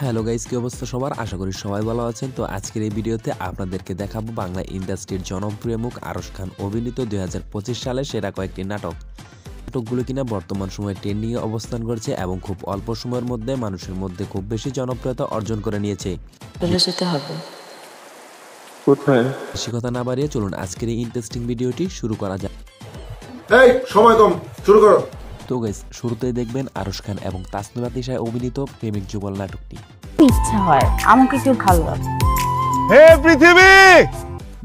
Hello guys, কি অবস্থা সবার? আশা করি সবাই ভালো আছেন। তো আজকের এই ভিডিওতে আপনাদেরকে দেখাবো বাংলা ইন্ডাস্ট্রির জনপ্রিয় মুখ আরশ খান অভিনীত 2025 সালে সেরা কয়েকটি নাটকগুলো কিনা বর্তমান সময়ে ট্রেন্ডিংয়ে অবস্থান করছে এবং খুব অল্প সময়ের মধ্যে মানুষের মধ্যে খুব বেশি জনপ্রিয়তা অর্জন করে নিয়েছে। বেশি কথা না বাড়িয়ে চলুন আজকের এই ইন্টারেস্টিং ভিডিওটি শুরু করা যাক। সময় কম, শুরু করো। তো গাইস, শুরুতেই দেখবেন আরশ খান এবং তাসনিমা তিশায় অভিনীত প্রেমিক যুগল নাটকটি। ইচ্ছা হয় আমাকে কেউ ভালো লাগে। হে পৃথিবী!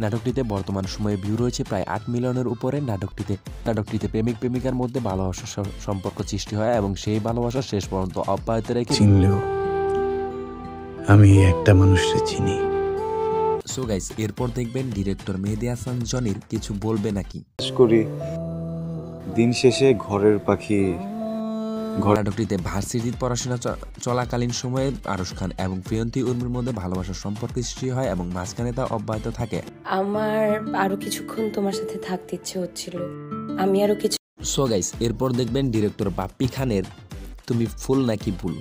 নাটকটিতে বর্তমান সময়ে ভিউ রয়েছে প্রায় 8 মিলিয়নের উপরে। নাটকটিতে প্রেমিক প্রেমিকার মধ্যে ভালোবাসার সম্পর্ক সৃষ্টি হয় এবং সেই ভালোবাসা শেষ পর্যন্ত অব্যাহত রেখে চিনলেও আমি একটা মানুষকে চিনি। সো গাইস, এরপর দেখবেন ডিরেক্টর মেহেদী হাসান জনির কিছু বলবে নাকি। করি দিন শেষে ঘরের পাখি। নাটকটিতে ভার্সিটির পড়াশোনা চলাকালীন সময়ে আরশ খান এবং প্রিয়ন্তী উর্মির মধ্যে ভালোবাসার সম্পর্ক সৃষ্টি হয় এবং মাঝখানে তা অব্যাহত থাকে। আমার আরো কিছুক্ষণ তোমার সাথে থাকতে ইচ্ছে হচ্ছিল, আমি আরো কিছু। সো গাইস, এরপর দেখবেন ডিরেক্টর বাপ্পি খানের তুমি ফুল নাকি ভুল।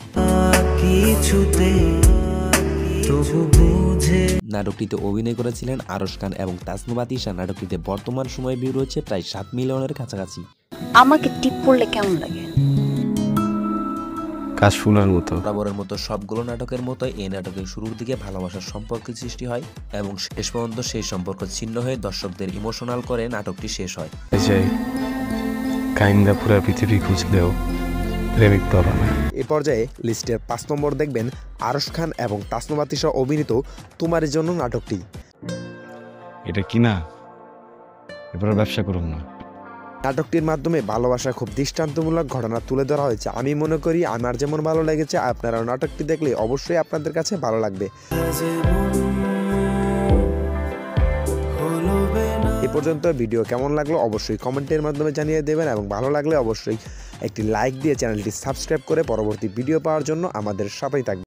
নাটকটিতে অভিনয় করেছিলেন আরশ খান এবং তাসনিমা তিশা। নাটকটিতে বর্তমান সময়ে ভিউ রয়েছে প্রায় 7 মিলিয়নের কাছাকাছি। আমাকে টিপ পড়লে কেমন লাগে? কাশফুলের মতো। বরাবরের মতো সবগুলো নাটকের মতোই এই নাটকের শুরুর দিকে ভালোবাসার সম্পর্কের সৃষ্টি হয় এবং শেষ পর্যন্ত সেই সম্পর্ক ছিন্ন হয়ে দর্শকদের ইমোশনাল করে নাটকটি শেষ হয়। কাইন্দা পুরা পৃথিবী খুঁজলেও প্রেমিক পাবা না। এ পর্যায়ে লিস্টের 5 নম্বর দেখবেন আরশ খান এবং তাসনিমা তিশা অভিনীত তোমার জন্য নাটকটি। এটা কি না, এবার ব্যবসা করুন না। নাটকটির মাধ্যমে ভালোবাসার খুব দৃষ্টান্তমূলক ঘটনা তুলে ধরা হয়েছে। আমি মনে করি আমার যেমন ভালো লেগেছে আপনারাও নাটকটি দেখলে অবশ্যই আপনাদের কাছে ভালো লাগবে। এ পর্যন্ত ভিডিও কেমন লাগলো অবশ্যই কমেন্টের মাধ্যমে জানিয়ে দেবেন এবং ভালো লাগলে অবশ্যই একটি লাইক দিয়ে চ্যানেলটি সাবস্ক্রাইব করে পরবর্তী ভিডিও পাওয়ার জন্য আমাদের সাথেই থাকবেন।